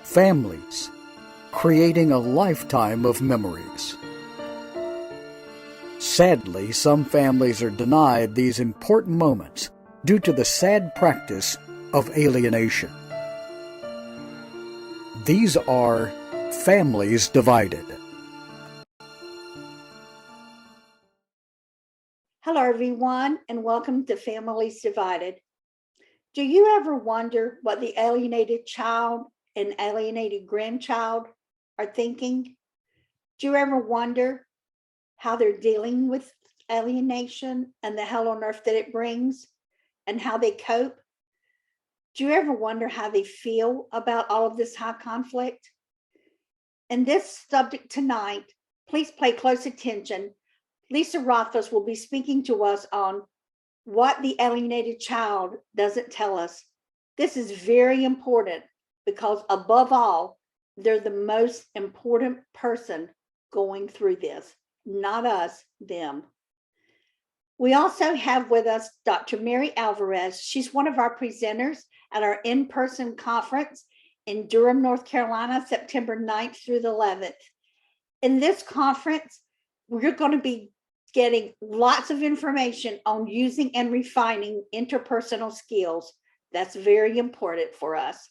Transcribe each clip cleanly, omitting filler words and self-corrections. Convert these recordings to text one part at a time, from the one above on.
families, creating a lifetime of memories. Sadly, some families are denied these important moments due to the sad practice of alienation. These are families divided. Hello, everyone, and welcome to Families Divided. Do you ever wonder what the alienated child and alienated grandchild are thinking? Do you ever wonder how they're dealing with alienation and the hell on earth that it brings and how they cope? Do you ever wonder how they feel about all of this high conflict? In this subject tonight, please pay close attention. Lisa Rothfus will be speaking to us on what the alienated child doesn't tell us. This is very important because above all, they're the most important person going through this, not us, them. We also have with us Dr. Mary Alvarez. She's one of our presenters at our in-person conference in Durham, North Carolina, September 9th through the 11th. In this conference, we're going to be getting lots of information on using and refining interpersonal skills. That's very important for us.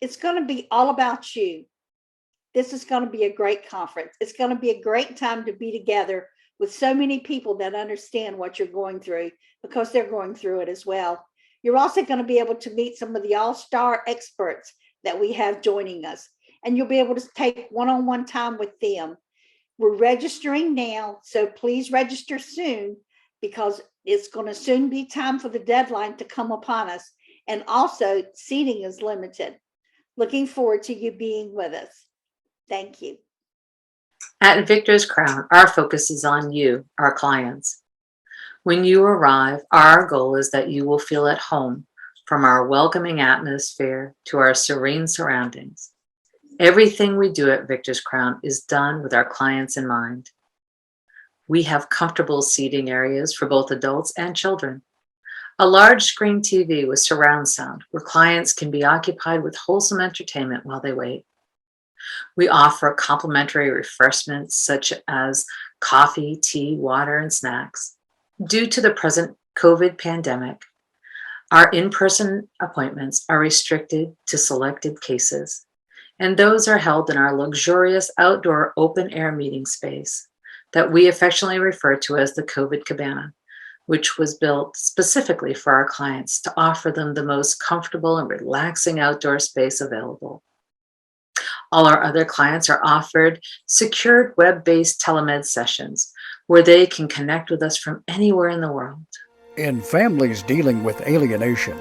It's going to be all about you. This is going to be a great conference. It's going to be a great time to be together with so many people that understand what you're going through because they're going through it as well. You're also going to be able to meet some of the all-star experts that we have joining us, and you'll be able to take one-on-one time with them. We're registering now, so please register soon because it's going to soon be time for the deadline to come upon us. And also, seating is limited. Looking forward to you being with us. Thank you. At Victor's Crown, our focus is on you, our clients. When you arrive, our goal is that you will feel at home, from our welcoming atmosphere to our serene surroundings. Everything we do at Victor's Crown is done with our clients in mind. We have comfortable seating areas for both adults and children. A large screen TV with surround sound where clients can be occupied with wholesome entertainment while they wait. We offer complimentary refreshments such as coffee, tea, water, and snacks. Due to the present COVID pandemic, our in-person appointments are restricted to selected cases, and those are held in our luxurious outdoor open-air meeting space that we affectionately refer to as the COVID Cabana, which was built specifically for our clients to offer them the most comfortable and relaxing outdoor space available. All our other clients are offered secured web-based telemed sessions where they can connect with us from anywhere in the world. In families dealing with alienation,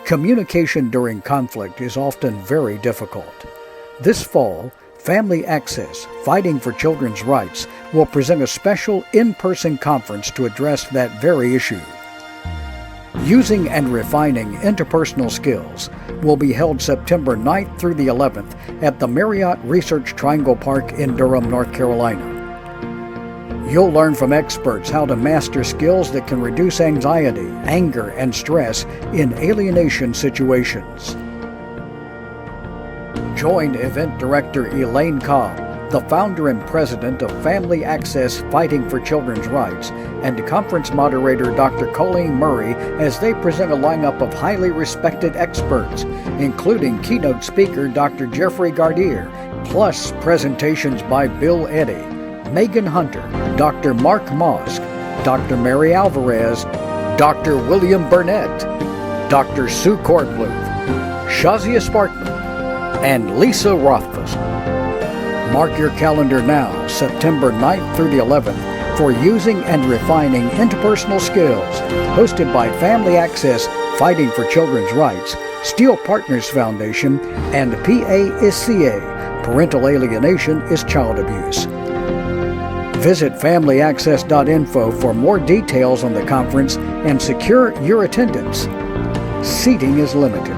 communication during conflict is often very difficult. This fall, Family Access, Fighting for Children's Rights, will present a special in-person conference to address that very issue. Using and Refining Interpersonal Skills will be held September 9th through the 11th at the Marriott Research Triangle Park in Durham, North Carolina. You'll learn from experts how to master skills that can reduce anxiety, anger, and stress in alienation situations. Join Event Director Elaine Cobb, the founder and president of Family Access Fighting for Children's Rights, and conference moderator Dr. Colleen Murray as they present a lineup of highly respected experts, including keynote speaker Dr. Jeffrey Gardier, plus presentations by Bill Eddy, Megan Hunter, Dr. Mark Mosk, Dr. Mary Alvarez, Dr. William Burnett, Dr. Sue Kornbluth, Shazia Sparkman, and Lisa Rothfus. Mark your calendar now, September 9th through the 11th, for Using and Refining Interpersonal Skills, hosted by Family Access Fighting for Children's Rights, Steel Partners Foundation, and PASCA, Parental Alienation is Child Abuse. Visit familyaccess.info for more details on the conference and secure your attendance. Seating is limited.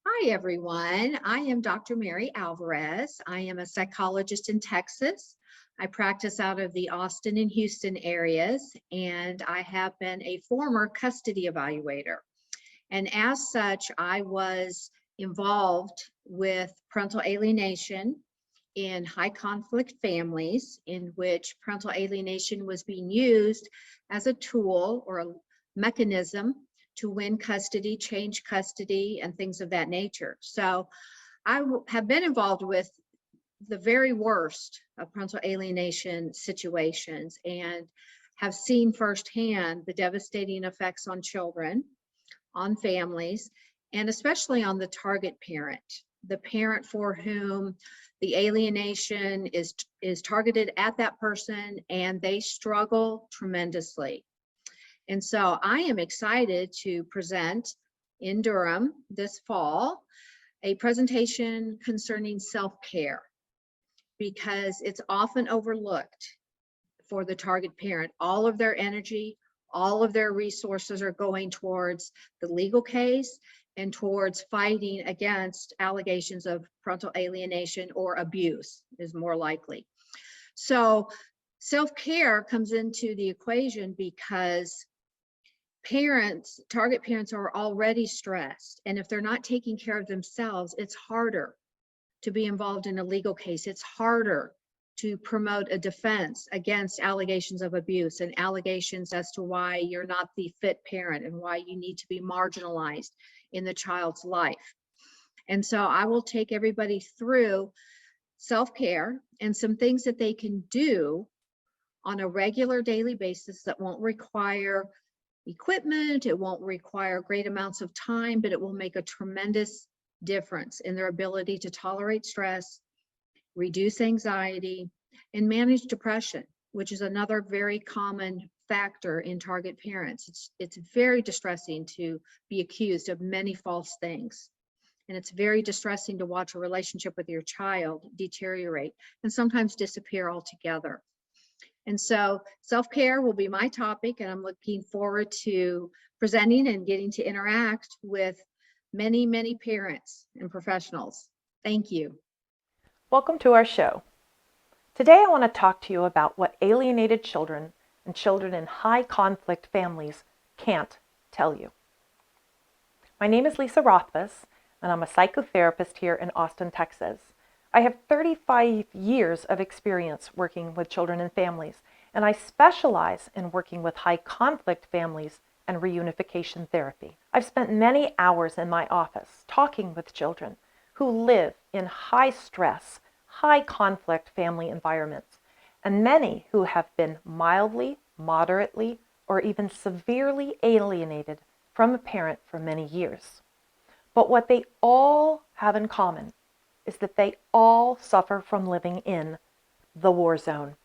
Hi, everyone. I am Dr. Mary Alvarez. I am a psychologist in Texas. I practice out of the Austin and Houston areas, and I have been a former custody evaluator. And as such, I was involved with parental alienation in high conflict families in which parental alienation was being used as a tool or a mechanism to win custody, change custody, and things of that nature. So I have been involved with the very worst of parental alienation situations and have seen firsthand the devastating effects on children, on families, and especially on the target parent, the parent for whom the alienation is targeted at that person and they struggle tremendously. And so I am excited to present in Durham this fall a presentation concerning self-care, because it's often overlooked for the target parent. All of their energy, all of their resources are going towards the legal case and towards fighting against allegations of parental alienation or abuse is more likely. So self-care comes into the equation because target parents are already stressed. And if they're not taking care of themselves, it's harder to be involved in a legal case. It's harder to promote a defense against allegations of abuse and allegations as to why you're not the fit parent and why you need to be marginalized in the child's life. And so I will take everybody through self-care and some things that they can do on a regular daily basis that won't require equipment, it won't require great amounts of time, but it will make a tremendous difference in their ability to tolerate stress, reduce anxiety, and manage depression, which is another very common factor in target parents. It's very distressing to be accused of many false things. And it's very distressing to watch a relationship with your child deteriorate and sometimes disappear altogether. And so self-care will be my topic, and I'm looking forward to presenting and getting to interact with many, many parents and professionals. Thank you. Welcome to our show. Today I want to talk to you about what alienated children and children in high conflict families can't tell you. My name is Lisa Rothfus, and I'm a psychotherapist here in Austin, Texas. I have 35 years of experience working with children and families, and I specialize in working with high conflict families and reunification therapy. I've spent many hours in my office talking with children who live in high stress, high conflict family environments, and many who have been mildly, moderately, or even severely alienated from a parent for many years. But what they all have in common is that they all suffer from living in the war zone.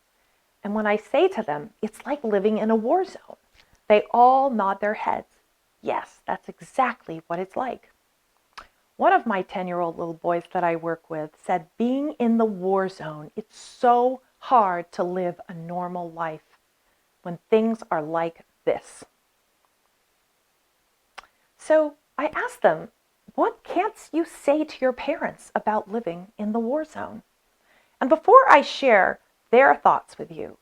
And when I say to them, it's like living in a war zone, they all nod their heads. Yes, that's exactly what it's like. One of my 10-year-old little boys that I work with said, being in the war zone, it's so hard to live a normal life when things are like this. So I asked them, what can't you say to your parents about living in the war zone? And before I share their thoughts with you,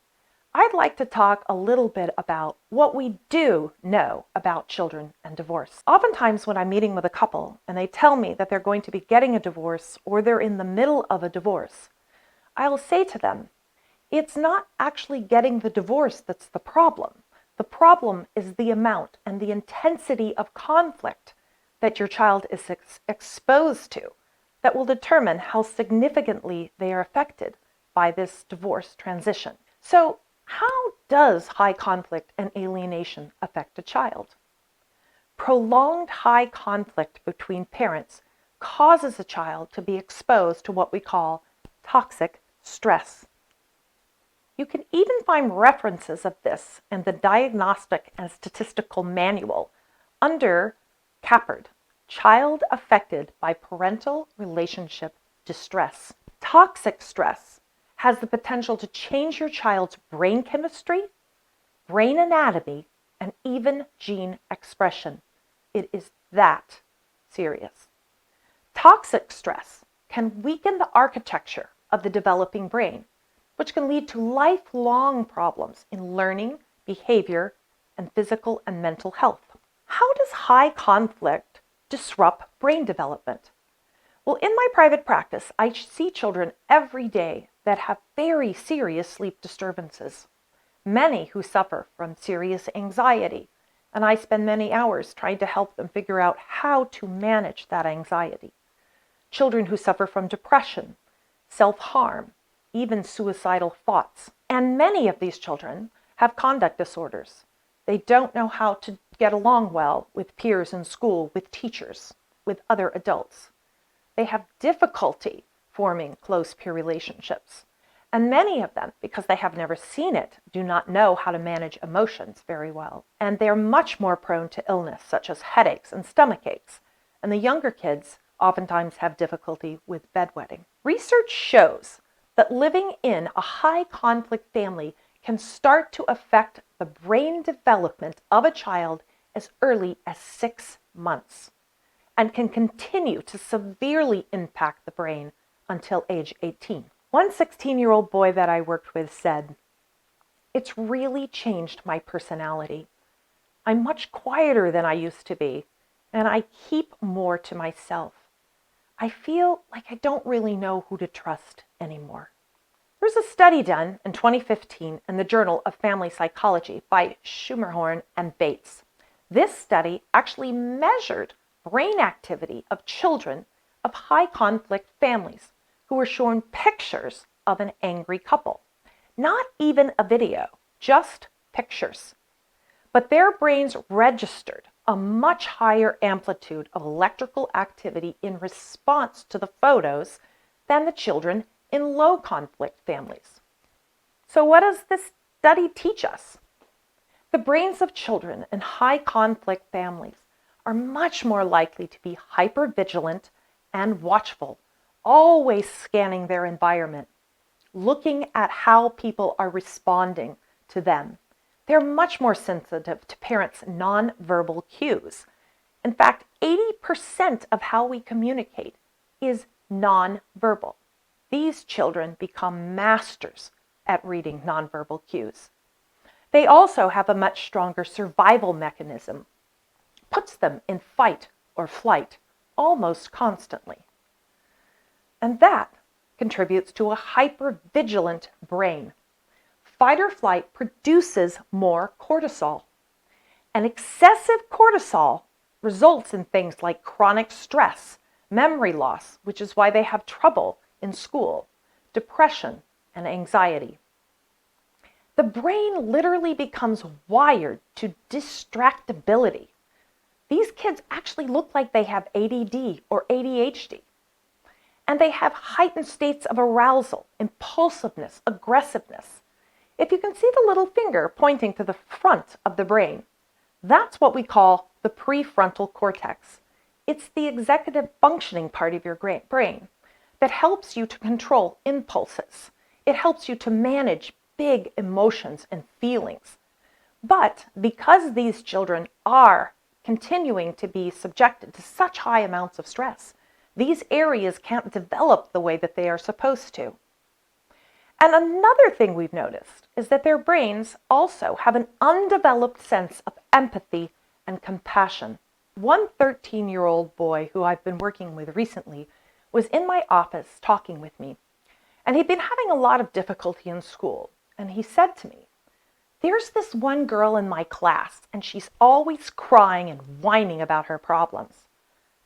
I'd like to talk a little bit about what we do know about children and divorce. Oftentimes when I'm meeting with a couple and they tell me that they're going to be getting a divorce or they're in the middle of a divorce, I'll say to them, it's not actually getting the divorce that's the problem. The problem is the amount and the intensity of conflict that your child is exposed to that will determine how significantly they are affected by this divorce transition. So how does high conflict and alienation affect a child? Prolonged high conflict between parents causes a child to be exposed to what we call toxic stress. You can even find references of this in the Diagnostic and Statistical Manual under CAPARD, Child Affected by Parental Relationship Distress. Toxic stress has the potential to change your child's brain chemistry, brain anatomy, and even gene expression. It is that serious. Toxic stress can weaken the architecture of the developing brain, which can lead to lifelong problems in learning, behavior, and physical and mental health. How does high conflict disrupt brain development? Well, in my private practice, I see children every day that have very serious sleep disturbances, many who suffer from serious anxiety, and I spend many hours trying to help them figure out how to manage that anxiety. Children who suffer from depression, self-harm, even suicidal thoughts. And many of these children have conduct disorders. They don't know how to get along well with peers in school, with teachers, with other adults. They have difficulty forming close peer relationships. And many of them, because they have never seen it, do not know how to manage emotions very well. And they're much more prone to illness, such as headaches and stomach aches. And the younger kids oftentimes have difficulty with bedwetting. Research shows that living in a high conflict family can start to affect the brain development of a child as early as 6 months and can continue to severely impact the brain until age 18. One 16-year-old boy that I worked with said, "It's really changed my personality. I'm much quieter than I used to be, and I keep more to myself. I feel like I don't really know who to trust anymore." There's a study done in 2015 in the Journal of Family Psychology by Schumerhorn and Bates. This study actually measured brain activity of children of high conflict families who were shown pictures of an angry couple. Not even a video, just pictures. But their brains registered a much higher amplitude of electrical activity in response to the photos than the children in low conflict families. So what does this study teach us? The brains of children in high conflict families are much more likely to be hypervigilant and watchful, always scanning their environment, looking at how people are responding to them. They're much more sensitive to parents' nonverbal cues. In fact, 80% of how we communicate is nonverbal. These children become masters at reading nonverbal cues. They also have a much stronger survival mechanism, puts them in fight or flight almost constantly. And that contributes to a hypervigilant brain. Fight or flight produces more cortisol. And excessive cortisol results in things like chronic stress, memory loss, which is why they have trouble in school, depression, and anxiety. The brain literally becomes wired to distractibility. These kids actually look like they have ADD or ADHD. And they have heightened states of arousal, impulsiveness, aggressiveness. If you can see the little finger pointing to the front of the brain, that's what we call the prefrontal cortex. It's the executive functioning part of your brain that helps you to control impulses. It helps you to manage big emotions and feelings. But because these children are continuing to be subjected to such high amounts of stress, these areas can't develop the way that they are supposed to. And another thing we've noticed is that their brains also have an undeveloped sense of empathy and compassion. One 13-year-old boy who I've been working with recently was in my office talking with me, and he'd been having a lot of difficulty in school. And he said to me, "There's this one girl in my class, and she's always crying and whining about her problems.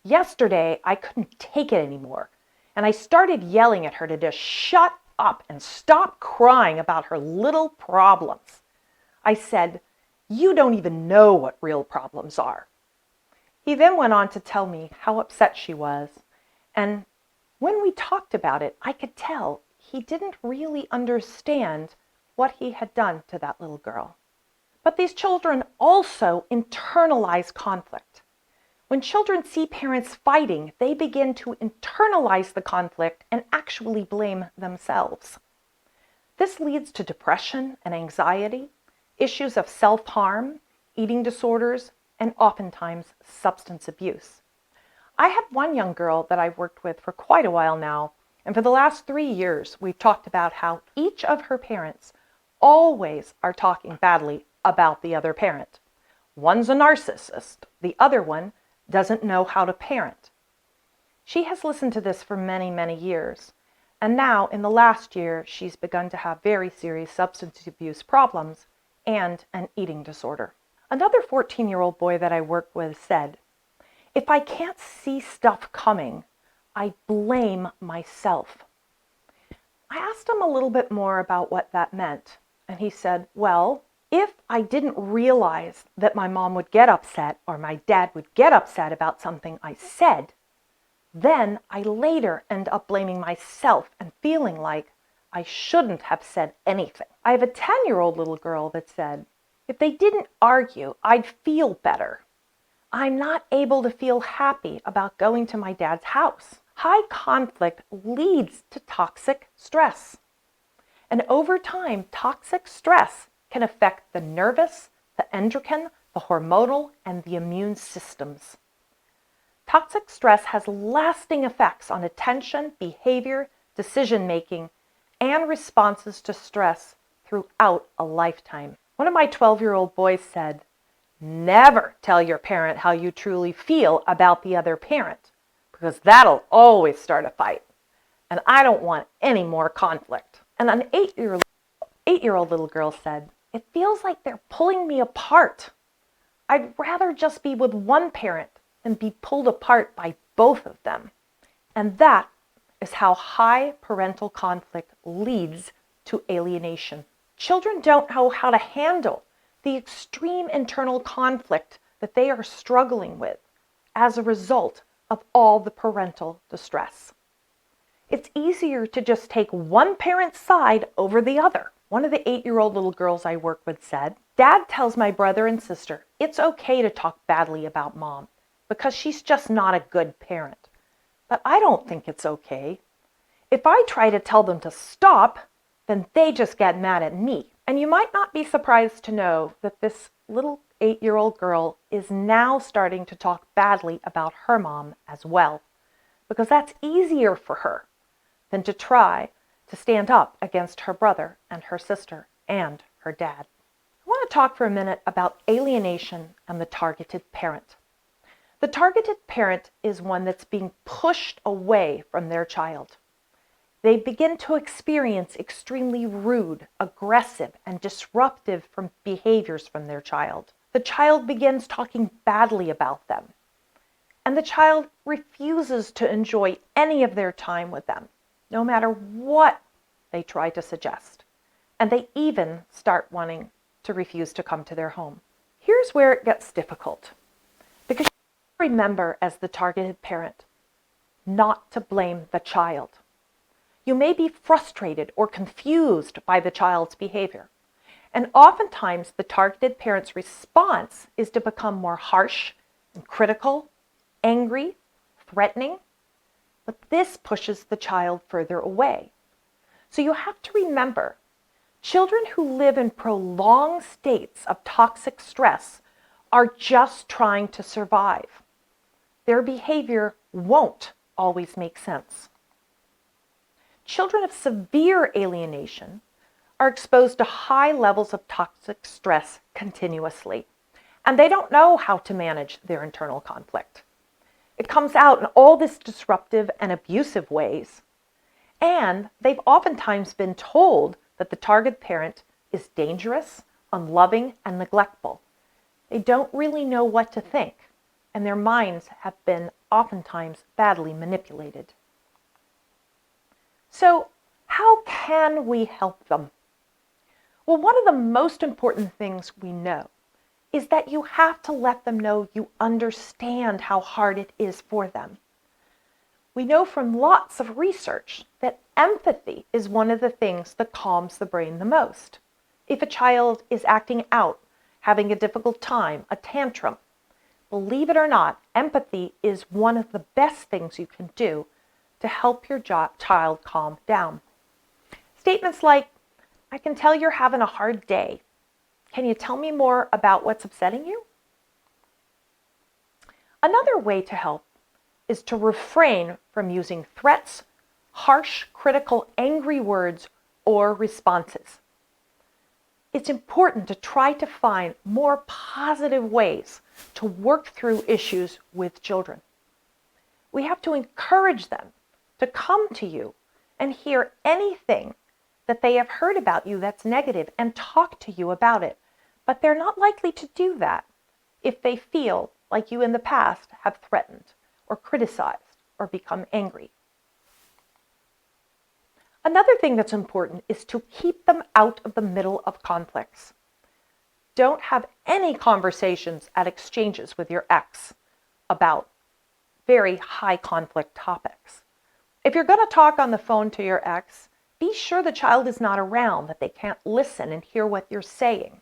Yesterday, I couldn't take it anymore, and I started yelling at her to just shut up and stop crying about her little problems. I said, 'You don't even know what real problems are.'" He then went on to tell me how upset she was, and when we talked about it, I could tell he didn't really understand what he had done to that little girl. But these children also internalize conflict. When children see parents fighting, they begin to internalize the conflict and actually blame themselves. This leads to depression and anxiety, issues of self-harm, eating disorders, and oftentimes substance abuse. I have one young girl that I've worked with for quite a while now, And for the last 3 years, we've talked about how each of her parents always are talking badly about the other parent. One's a narcissist, the other one doesn't know how to parent. She has listened to this for many, many years. And now, in the last year, she's begun to have very serious substance abuse problems and an eating disorder. Another 14-year-old boy that I work with said, "If I can't see stuff coming, I blame myself." I asked him a little bit more about what that meant, and he said, "Well, if I didn't realize that my mom would get upset or my dad would get upset about something I said, then I later end up blaming myself and feeling like I shouldn't have said anything." I have a 10-year-old little girl that said, "If they didn't argue, I'd feel better. I'm not able to feel happy about going to my dad's house." High conflict leads to toxic stress. And over time, toxic stress can affect the nervous, the endocrine, the hormonal, and the immune systems. Toxic stress has lasting effects on attention, behavior, decision-making, and responses to stress throughout a lifetime. One of my 12-year-old boys said, "Never tell your parent how you truly feel about the other parent, because that'll always start a fight. And I don't want any more conflict." And an 8-year-old little girl said, "It feels like they're pulling me apart. I'd rather just be with one parent than be pulled apart by both of them." And that is how high parental conflict leads to alienation. Children don't know how to handle the extreme internal conflict that they are struggling with as a result of all the parental distress. It's easier to just take one parent's side over the other. One of the 8-year-old little girls I work with said, "Dad tells my brother and sister it's okay to talk badly about mom because she's just not a good parent. But I don't think it's okay. If I try to tell them to stop, then they just get mad at me." And you might not be surprised to know that this little 8-year-old girl is now starting to talk badly about her mom as well, because that's easier for her than to try to stand up against her brother and her sister and her dad. I want to talk for a minute about alienation and the targeted parent. The targeted parent is one that's being pushed away from their child. They begin to experience extremely rude, aggressive, and disruptive behaviors from their child. The child begins talking badly about them, and the child refuses to enjoy any of their time with them, no matter what they try to suggest. And they even start wanting to refuse to come to their home. Here's where it gets difficult, because you remember, as the targeted parent, not to blame the child. You may be frustrated or confused by the child's behavior. And oftentimes, the targeted parent's response is to become more harsh and critical, angry, threatening. But this pushes the child further away. So you have to remember, children who live in prolonged states of toxic stress are just trying to survive. Their behavior won't always make sense. Children of severe alienation are exposed to high levels of toxic stress continuously, and they don't know how to manage their internal conflict. It comes out in all these disruptive and abusive ways, and they've oftentimes been told that the target parent is dangerous, unloving, and neglectful. They don't really know what to think, and their minds have been oftentimes badly manipulated. So, how can we help them? Well, one of the most important things we know is that you have to let them know you understand how hard it is for them. We know from lots of research that empathy is one of the things that calms the brain the most. If a child is acting out, having a difficult time, a tantrum, believe it or not, empathy is one of the best things you can do to help your child calm down. Statements like, "I can tell you're having a hard day. Can you tell me more about what's upsetting you?" Another way to help is to refrain from using threats, harsh, critical, angry words or responses. It's important to try to find more positive ways to work through issues with children. We have to encourage them to come to you and hear anything that they have heard about you that's negative and talk to you about it. But they're not likely to do that if they feel like you in the past have threatened or criticized or become angry. Another thing that's important is to keep them out of the middle of conflicts. Don't have any conversations at exchanges with your ex about very high conflict topics. If you're going to talk on the phone to your ex, be sure the child is not around, that they can't listen and hear what you're saying.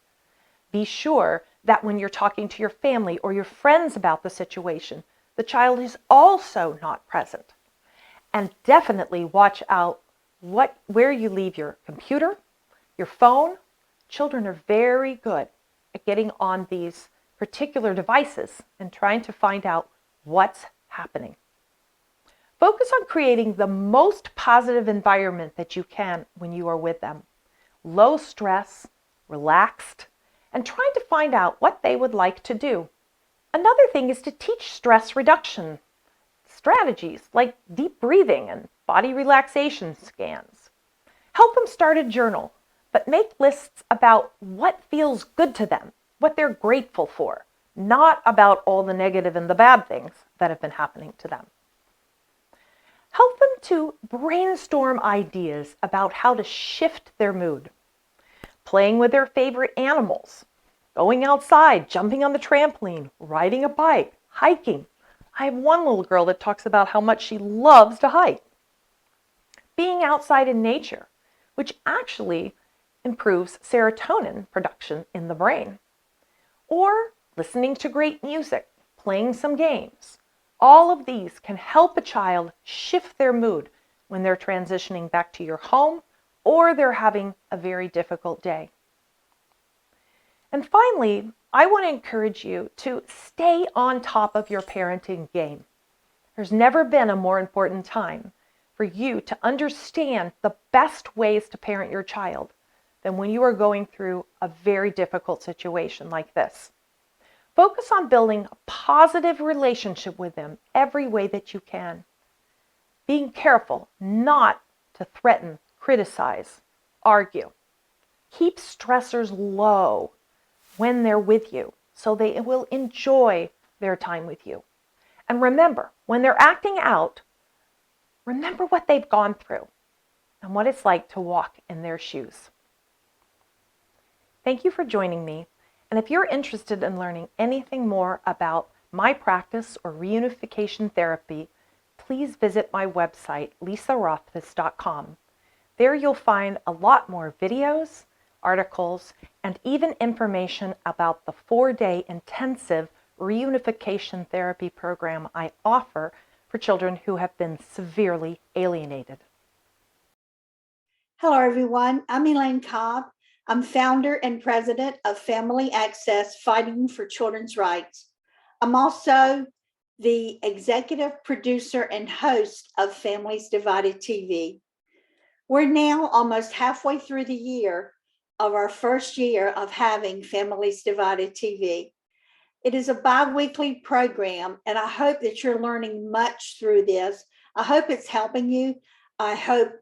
Be sure that when you're talking to your family or your friends about the situation, the child is also not present. And definitely watch out where you leave your computer, your phone. Children are very good at getting on these particular devices and trying to find out what's happening. Focus on creating the most positive environment that you can when you are with them. Low stress, relaxed, and trying to find out what they would like to do. Another thing is to teach stress reduction strategies like deep breathing and body relaxation scans. Help them start a journal, but make lists about what feels good to them, what they're grateful for, not about all the negative and the bad things that have been happening to them. Help them to brainstorm ideas about how to shift their mood. Playing with their favorite animals, going outside, jumping on the trampoline, riding a bike, hiking. I have one little girl that talks about how much she loves to hike. Being outside in nature, which actually improves serotonin production in the brain. Or listening to great music, playing some games. All of these can help a child shift their mood when they're transitioning back to your home or they're having a very difficult day. And finally, I want to encourage you to stay on top of your parenting game. There's never been a more important time for you to understand the best ways to parent your child than when you are going through a very difficult situation like this. Focus on building a positive relationship with them every way that you can. Being careful not to threaten, criticize, argue. Keep stressors low when they're with you so they will enjoy their time with you. And remember, when they're acting out, remember what they've gone through and what it's like to walk in their shoes. Thank you for joining me. And if you're interested in learning anything more about my practice or reunification therapy, please visit my website, lisarothfus.com. There you'll find a lot more videos, articles, and even information about the 4-day intensive reunification therapy program I offer for children who have been severely alienated. Hello, everyone. I'm Elaine Cobb. I'm founder and president of Family Access Fighting for Children's Rights. I'm also the executive producer and host of Families Divided TV. We're now almost halfway through the year of our first year of having Families Divided TV. It is a bi-weekly program, and I hope that you're learning much through this. I hope it's helping you. I hope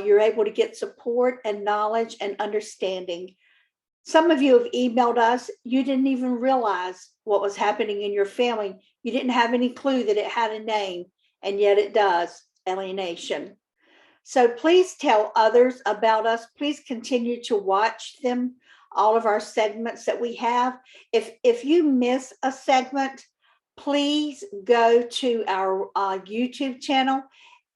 you're able to get support and knowledge and understanding. Some of you have emailed us. You didn't even realize what was happening in your family. You didn't have any clue that it had a name, and yet it does, alienation. So please tell others about us. Please continue to watch them, all of our segments that we have. If you miss a segment, please go to our YouTube channel.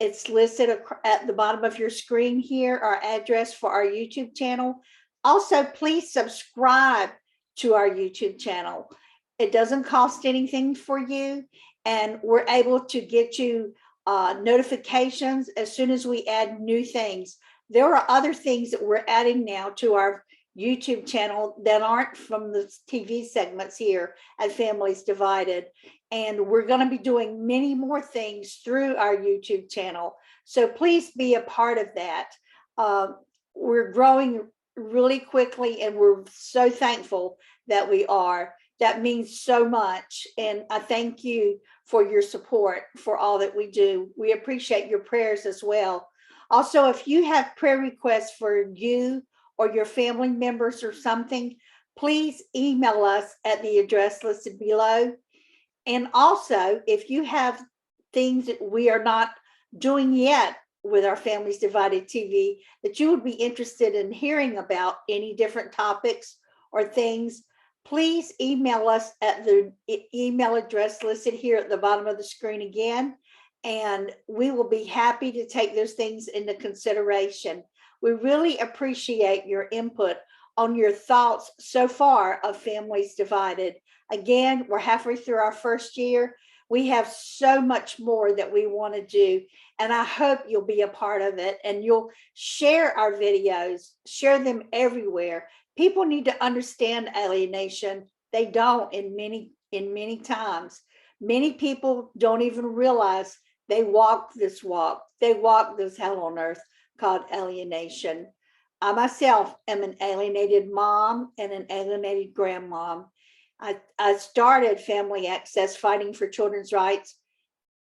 It's listed at the bottom of your screen here, our address for our YouTube channel. Also, please subscribe to our YouTube channel. It doesn't cost anything for you, and we're able to get you notifications as soon as we add new things. There are other things that we're adding now to our YouTube channel that aren't from the TV segments here at Families Divided. And we're going to be doing many more things through our YouTube channel. So please be a part of that. We're growing really quickly, and we're so thankful that we are. That means so much. And I thank you for your support for all that we do. We appreciate your prayers as well. Also, if you have prayer requests for you or your family members or something, please email us at the address listed below. And also, if you have things that we are not doing yet with our Families Divided TV that you would be interested in hearing about, any different topics or things, please email us at the email address listed here at the bottom of the screen again, and we will be happy to take those things into consideration. We really appreciate your input on your thoughts so far of Families Divided. Again, we're halfway through our first year. We have so much more that we want to do, and I hope you'll be a part of it and you'll share our videos, share them everywhere. People need to understand alienation. They don't in many times. Many people don't even realize they walk this walk. They walk this hell on earth called alienation. I myself am an alienated mom and an alienated grandmom. I started Family Access Fighting for Children's Rights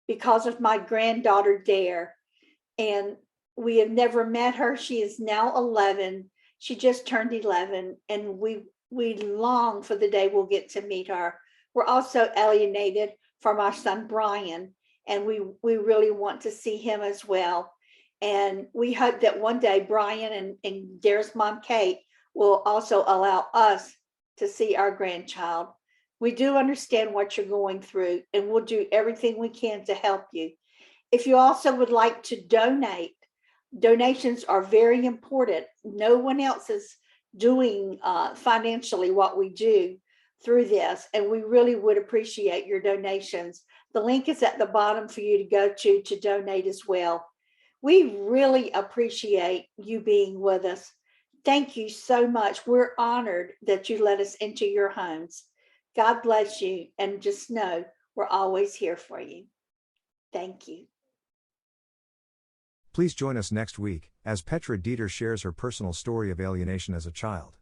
because of my granddaughter, Dare. And we have never met her. She is now 11. She just turned 11. And we long for the day we'll get to meet her. We're also alienated from our son, Brian. And we really want to see him as well. And we hope that one day Brian and Dare's mom, Kate, will also allow us to see our grandchild. We do understand what you're going through, and we'll do everything we can to help you. If you also would like to donate, donations are very important. No one else is doing financially what we do through this, and we really would appreciate your donations. The link is at the bottom for you to go to donate as well. We really appreciate you being with us. Thank you so much. We're honored that you let us into your homes. God bless you, and just know we're always here for you. Thank you. Please join us next week as Petra Dieter shares her personal story of alienation as a child.